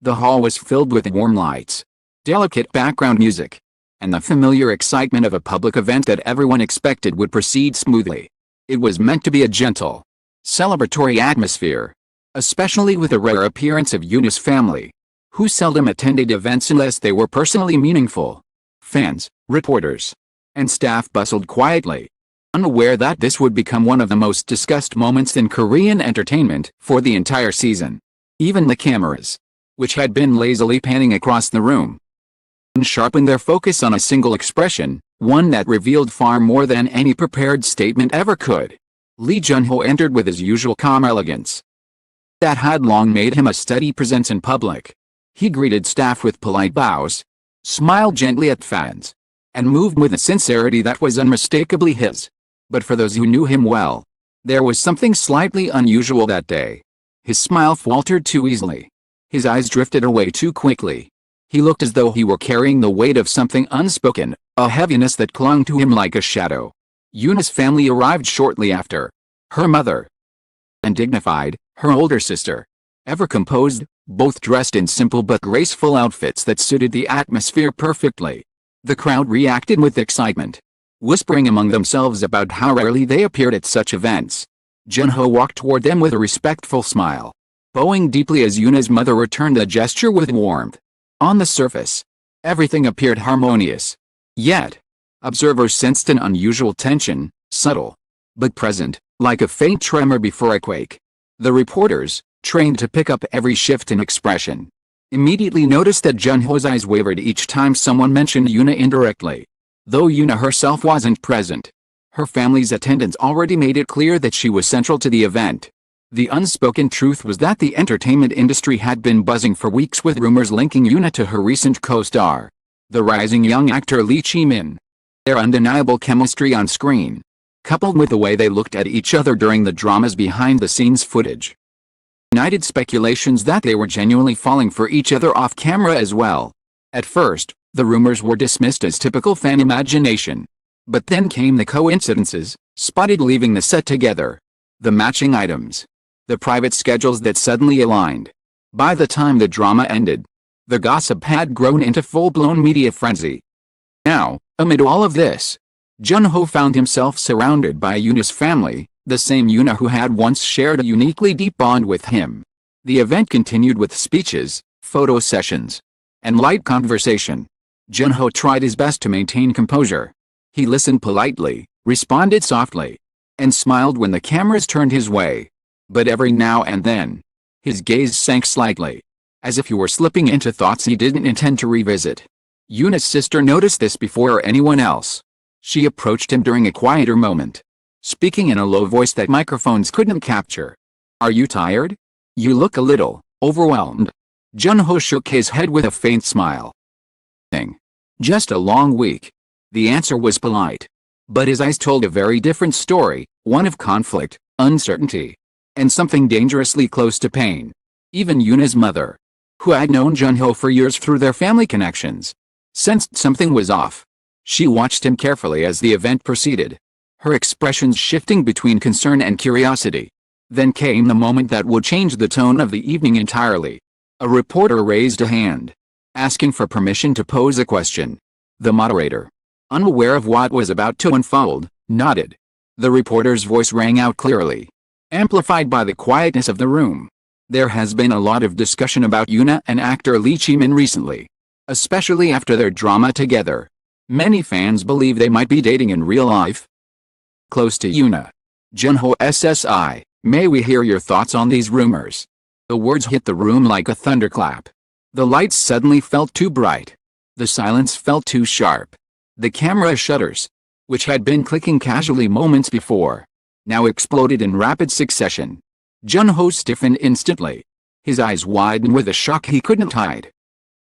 The hall was filled with warm lights, delicate background music, and the familiar excitement of a public event that everyone expected would proceed smoothly. It was meant to be a gentle, celebratory atmosphere, especially with the rare appearance of Yoona's family, who seldom attended events unless they were personally meaningful. Fans, reporters, and staff bustled quietly, unaware that this would become one of the most discussed moments in Korean entertainment for the entire season. Even the cameras, which had been lazily panning across the room, sharpened their focus on a single expression, one that revealed far more than any prepared statement ever could. Lee Junho entered with his usual calm elegance that had long made him a steady presence in public. He greeted staff with polite bows, smiled gently at fans, and moved with a sincerity that was unmistakably his. But for those who knew him well, there was something slightly unusual that day. His smile faltered too easily. His eyes drifted away too quickly. He looked as though he were carrying the weight of something unspoken, a heaviness that clung to him like a shadow. Yoona's family arrived shortly after. Her mother, and dignified, her older sister, ever composed, both dressed in simple but graceful outfits that suited the atmosphere perfectly. The crowd reacted with excitement, whispering among themselves about how rarely they appeared at such events. Junho walked toward them with a respectful smile, bowing deeply as Yoona's mother returned the gesture with warmth. On the surface, everything appeared harmonious. Yet, observers sensed an unusual tension, subtle, but present, like a faint tremor before a quake. The reporters, trained to pick up every shift in expression, immediately noticed that Junho's eyes wavered each time someone mentioned Yoona indirectly. Though Yoona herself wasn't present, her family's attendance already made it clear that she was central to the event. The unspoken truth was that the entertainment industry had been buzzing for weeks with rumors linking Yoona to her recent co-star, the rising young actor Lee Chaemin. Their undeniable chemistry on screen, coupled with the way they looked at each other during the drama's behind-the-scenes footage, ignited speculations that they were genuinely falling for each other off-camera as well. At first, the rumors were dismissed as typical fan imagination. But then came the coincidences, spotted leaving the set together, the matching items, the private schedules that suddenly aligned. By the time the drama ended, the gossip had grown into full-blown media frenzy. Now, amid all of this, Junho found himself surrounded by Yoona's family, the same Yoona who had once shared a uniquely deep bond with him. The event continued with speeches, photo sessions, and light conversation. Junho tried his best to maintain composure. He listened politely, responded softly, and smiled when the cameras turned his way. But every now and then, his gaze sank slightly, as if he were slipping into thoughts he didn't intend to revisit. Yoona's sister noticed this before anyone else. She approached him during a quieter moment, speaking in a low voice that microphones couldn't capture. "Are you tired? You look a little overwhelmed." Junho shook his head with a faint smile. "Just a long week." The answer was polite, but his eyes told a very different story, one of conflict, uncertainty, and something dangerously close to pain. Even Yoona's mother, who had known Junho for years through their family connections, sensed something was off. She watched him carefully as the event proceeded, her expressions shifting between concern and curiosity. Then came the moment that would change the tone of the evening entirely. A reporter raised a hand, asking for permission to pose a question. The moderator, unaware of what was about to unfold, nodded. The reporter's voice rang out clearly, amplified by the quietness of the room. "There has been a lot of discussion about Yoona and actor Lee Chaemin recently, especially after their drama together. Many fans believe they might be dating in real life." Close to Yoona, Junho SSI, "May we hear your thoughts on these rumors?" The words hit the room like a thunderclap. The lights suddenly felt too bright. The silence felt too sharp. The camera shutters, which had been clicking casually moments before, now exploded in rapid succession. Junho stiffened instantly. His eyes widened with a shock he couldn't hide.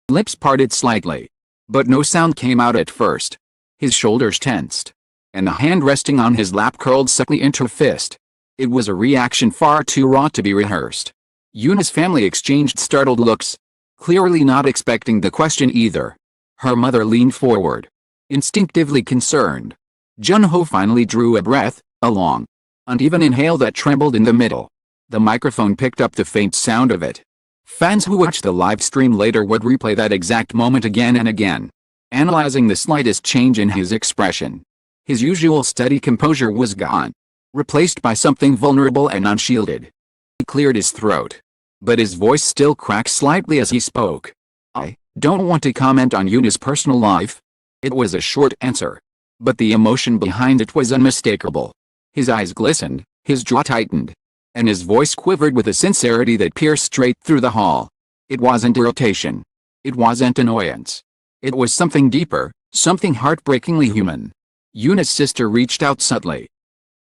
Lips parted slightly, but no sound came out at first. His shoulders tensed, and the hand resting on his lap curled suddenly into a fist. It was a reaction far too raw to be rehearsed. Yoona's family exchanged startled looks, clearly not expecting the question either. Her mother leaned forward, instinctively concerned. Junho finally drew a breath, a long, uneven inhale that trembled in the middle. The microphone picked up the faint sound of it. Fans who watched the live stream later would replay that exact moment again and again, analyzing the slightest change in his expression. His usual steady composure was gone, replaced by something vulnerable and unshielded. He cleared his throat, but his voice still cracked slightly as he spoke. "I don't want to comment on Yoona's personal life." It was a short answer, but the emotion behind it was unmistakable. His eyes glistened, his jaw tightened, and his voice quivered with a sincerity that pierced straight through the hall. It wasn't irritation. It wasn't annoyance. It was something deeper, something heartbreakingly human. Yoona's sister reached out subtly,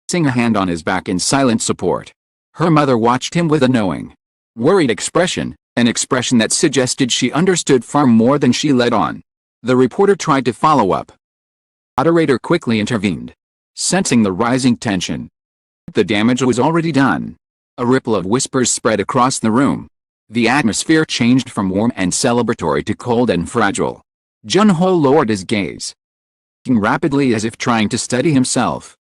placing a hand on his back in silent support. Her mother watched him with a knowing, worried expression, an expression that suggested she understood far more than she let on. The reporter tried to follow up. The moderator quickly intervened, sensing the rising tension. The damage was already done. A ripple of whispers spread across the room. The atmosphere changed from warm and celebratory to cold and fragile. Junho lowered his gaze, thinking rapidly as if trying to steady himself.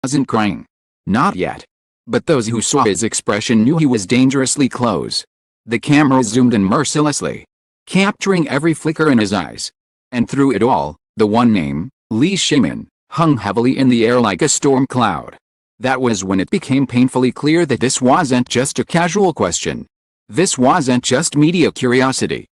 He wasn't crying. Not yet. But those who saw his expression knew he was dangerously close. The camera zoomed in mercilessly, capturing every flicker in his eyes. And through it all, the one name, Chaemin, hung heavily in the air like a storm cloud. That was when it became painfully clear that this wasn't just a casual question. This wasn't just media curiosity.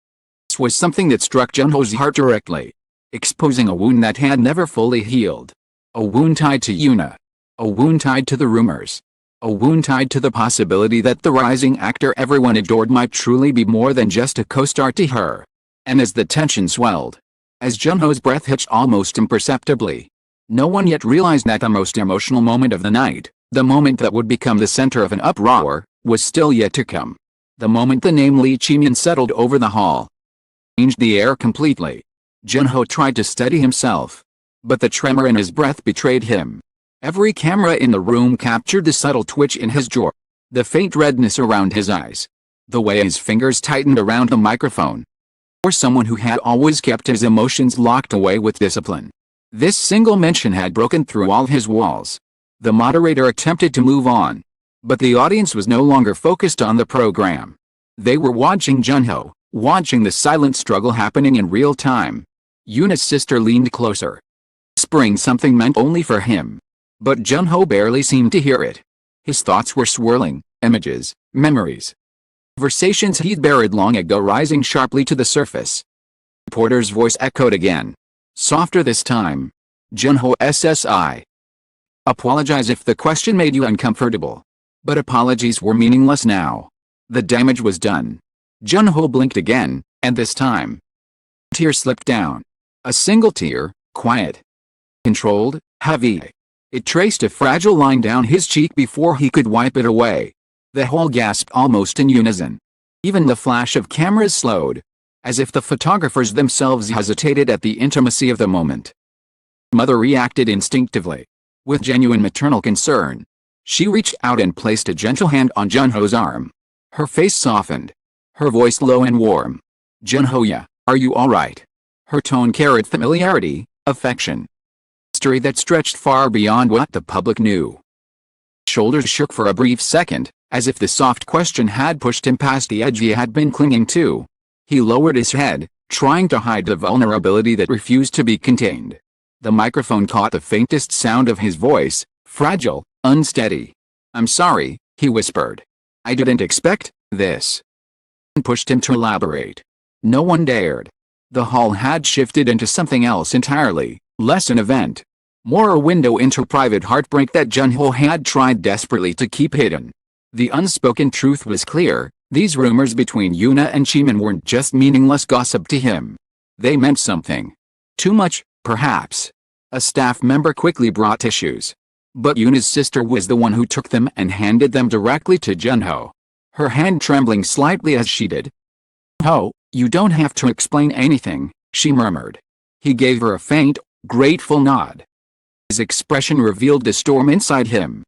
This was something that struck Junho's heart directly, exposing a wound that had never fully healed. A wound tied to Yoona. A wound tied to the rumors. A wound tied to the possibility that the rising actor everyone adored might truly be more than just a co-star to her. And as the tension swelled, as Junho's breath hitched almost imperceptibly, no one yet realized that the most emotional moment of the night, the moment that would become the center of an uproar, was still yet to come. The moment the name Chaemin settled over the hall, changed the air completely. Junho tried to steady himself, but the tremor in his breath betrayed him. Every camera in the room captured the subtle twitch in his jaw, the faint redness around his eyes, the way his fingers tightened around the microphone. For someone who had always kept his emotions locked away with discipline, this single mention had broken through all his walls. The moderator attempted to move on, but the audience was no longer focused on the program. They were watching Junho, watching the silent struggle happening in real time. Yoona's sister leaned closer, whispering something meant only for him. But Junho barely seemed to hear it. His thoughts were swirling, images, memories, conversations he'd buried long ago rising sharply to the surface. The reporter's voice echoed again, softer this time. Junho SSI. Apologize if the question made you uncomfortable. But apologies were meaningless now. The damage was done. Junho blinked again, and this time, a tear slipped down. A single tear, quiet, controlled, heavy. It traced a fragile line down his cheek before he could wipe it away. The whole gasped almost in unison. Even the flash of cameras slowed, as if the photographers themselves hesitated at the intimacy of the moment. Mother reacted instinctively, with genuine maternal concern. She reached out and placed a gentle hand on Junho's arm. Her face softened, her voice low and warm. "Junho, are you all right?" Her tone carried familiarity, affection, mystery that stretched far beyond what the public knew. His shoulders shook for a brief second, as if the soft question had pushed him past the edge he had been clinging to. He lowered his head, trying to hide the vulnerability that refused to be contained. The microphone caught the faintest sound of his voice, fragile, unsteady. "I'm sorry," he whispered. "I didn't expect this." And pushed him to elaborate. No one dared. The hall had shifted into something else entirely, less an event, more a window into private heartbreak that Junho had tried desperately to keep hidden. The unspoken truth was clear. These rumors between Yoona and Chaemin weren't just meaningless gossip to him. They meant something. Too much, perhaps. A staff member quickly brought tissues. But Yoona's sister was the one who took them and handed them directly to Junho, her hand trembling slightly as she did. "Oh, you don't have to explain anything," she murmured. He gave her a faint, grateful nod. His expression revealed the storm inside him.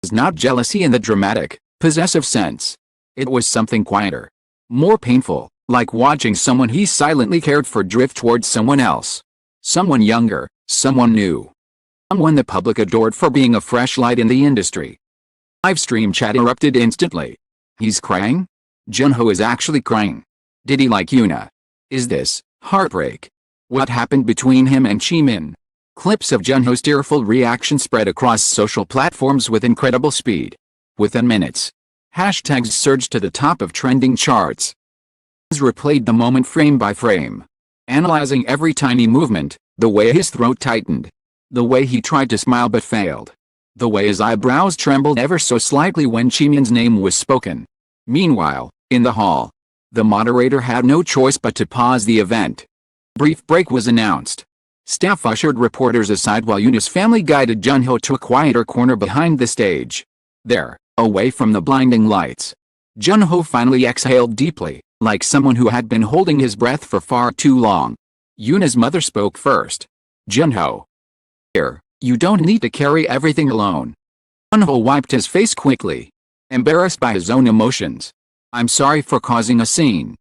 It was not jealousy in the dramatic, possessive sense. It was something quieter, more painful, like watching someone he silently cared for drift towards someone else. Someone younger, someone new. Someone the public adored for being a fresh light in the industry. Live stream chat erupted instantly. "He's crying?" Junho is actually crying. Did he like Yoona? Is this heartbreak? What happened between him and Chaemin? Clips of Junho's tearful reaction spread across social platforms with incredible speed. Within minutes, hashtags surged to the top of trending charts. Fans replayed the moment frame by frame, analyzing every tiny movement, the way his throat tightened, the way he tried to smile but failed, the way his eyebrows trembled ever so slightly when Chaemin's name was spoken. Meanwhile, in the hall, the moderator had no choice but to pause the event. Brief break was announced. Staff ushered reporters aside while Yoona's family guided Junho to a quieter corner behind the stage. There, away from the blinding lights, Junho finally exhaled deeply, like someone who had been holding his breath for far too long. Yoona's mother spoke first. Junho, here, you don't need to carry everything alone. Junho wiped his face quickly, embarrassed by his own emotions. I'm sorry for causing a scene. I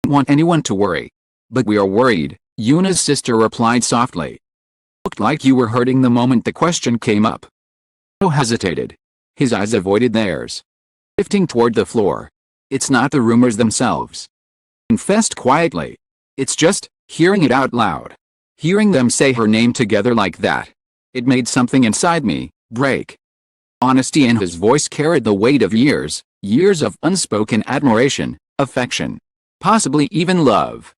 don't want anyone to worry. But we are worried, Yoona's sister replied softly. Looked like you were hurting the moment the question came up. Junho hesitated. His eyes avoided theirs, shifting toward the floor. It's not the rumors themselves. Confessed quietly. It's just, hearing it out loud. Hearing them say her name together like that. It made something inside me break. Honesty in his voice carried the weight of years of unspoken admiration, affection, possibly even love.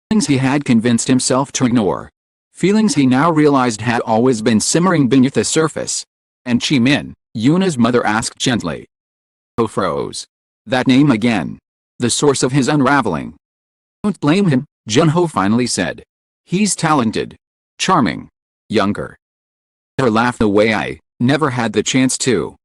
Feelings he had convinced himself to ignore. Feelings he now realized had always been simmering beneath the surface. And Chaemin, Yoona's mother asked gently. Junho froze. That name again. The source of his unraveling. Don't blame him, Junho finally said. He's talented. Charming. Younger. Her laughed the way I never had the chance to.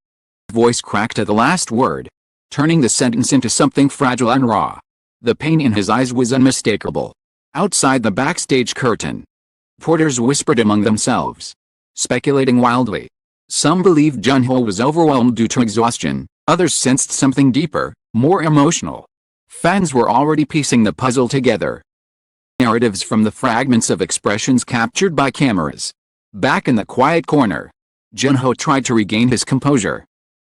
Voice cracked at the last word, turning the sentence into something fragile and raw. The pain in his eyes was unmistakable. Outside the backstage curtain, reporters whispered among themselves, speculating wildly. Some believed Junho was overwhelmed due to exhaustion, others sensed something deeper, more emotional. Fans were already piecing the puzzle together. Narratives from the fragments of expressions captured by cameras. Back in the quiet corner, Junho tried to regain his composure.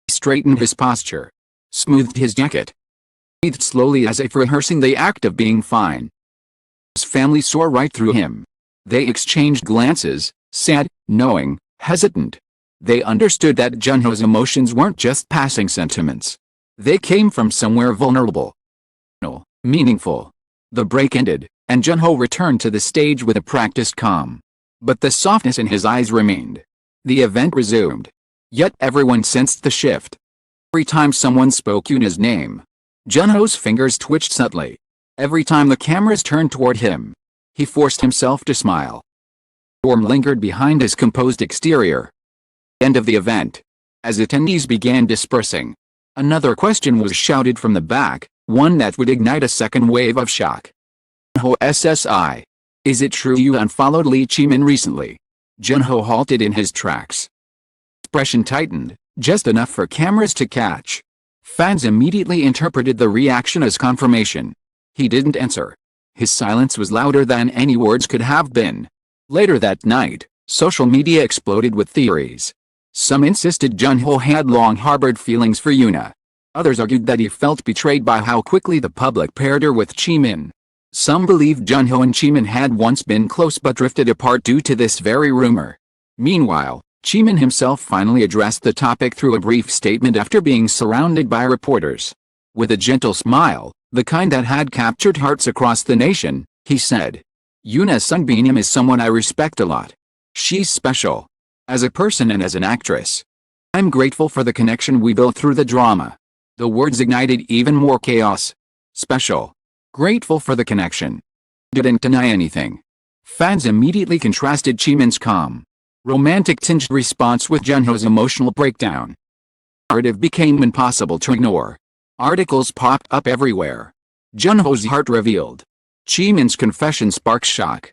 He straightened his posture, smoothed his jacket, breathed slowly as if rehearsing the act of being fine. His family saw right through him. They exchanged glances, sad, knowing, hesitant. They understood that Junho's emotions weren't just passing sentiments. They came from somewhere vulnerable, meaningful. The break ended, and Junho returned to the stage with a practiced calm. But the softness in his eyes remained. The event resumed. Yet everyone sensed the shift. Every time someone spoke Yoona's name, Junho's fingers twitched subtly. Every time the cameras turned toward him, he forced himself to smile. Storm lingered behind his composed exterior. End of the event. As attendees began dispersing, another question was shouted from the back, one that would ignite a second wave of shock. Junho SSI. Is it true you unfollowed Lee Chaemin recently? Junho halted in his tracks. Expression tightened, just enough for cameras to catch. Fans immediately interpreted the reaction as confirmation. He didn't answer. His silence was louder than any words could have been. Later that night, social media exploded with theories. Some insisted Junho had long harbored feelings for Yoona. Others argued that he felt betrayed by how quickly the public paired her with Chaemin. Some believed Junho and Chaemin had once been close but drifted apart due to this very rumor. Meanwhile, Chaemin himself finally addressed the topic through a brief statement after being surrounded by reporters. With a gentle smile, the kind that had captured hearts across the nation, he said, Yoona Sunbeam is someone I respect a lot. She's special. As a person and as an actress. I'm grateful for the connection we built through the drama. The words ignited even more chaos. Special. Grateful for the connection. Didn't deny anything. Fans immediately contrasted Chaemin's calm, romantic-tinged response with Junho's emotional breakdown. The narrative became impossible to ignore. Articles popped up everywhere. Junho's heart revealed. Chaemin's confession sparked shock.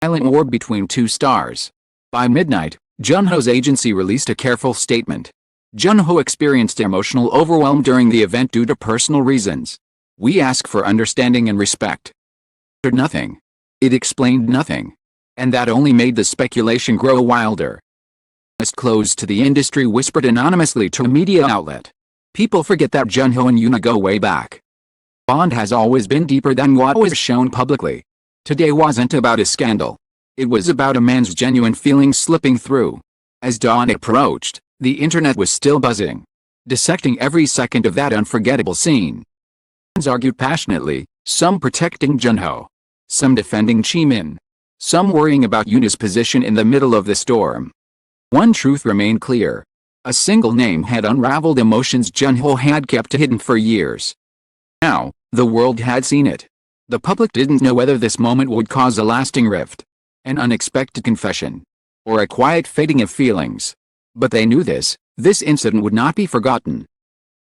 Silent war between two stars. By midnight, Junho's agency released a careful statement. Junho experienced emotional overwhelm during the event due to personal reasons. We ask for understanding and respect. It nothing. It explained nothing. And that only made the speculation grow wilder. Close to the industry whispered anonymously to a media outlet. People forget that Junho and Yoona go way back. bond has always been deeper than what was shown publicly. Today wasn't about a scandal. It was about a man's genuine feelings slipping through. As dawn approached, the internet was still buzzing, dissecting every second of that unforgettable scene. Fans argued passionately, some protecting Junho, some defending Chaemin, some worrying about Yoona's position in the middle of the storm. One truth remained clear. A single name had unraveled emotions Junho had kept hidden for years. Now, the world had seen it. The public didn't know whether this moment would cause a lasting rift, an unexpected confession, or a quiet fading of feelings. But they knew this incident would not be forgotten.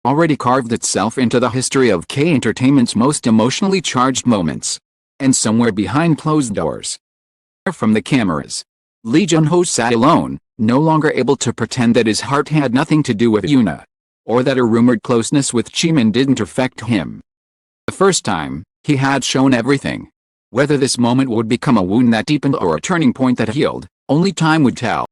Already carved itself into the history of K-entertainment's most emotionally charged moments. And somewhere behind closed doors, from the cameras, Lee Junho sat alone, no longer able to pretend that his heart had nothing to do with Yoona, or that a rumored closeness with Chaemin didn't affect him. The first time, he had shown everything. Whether this moment would become a wound that deepened or a turning point that healed, only time would tell.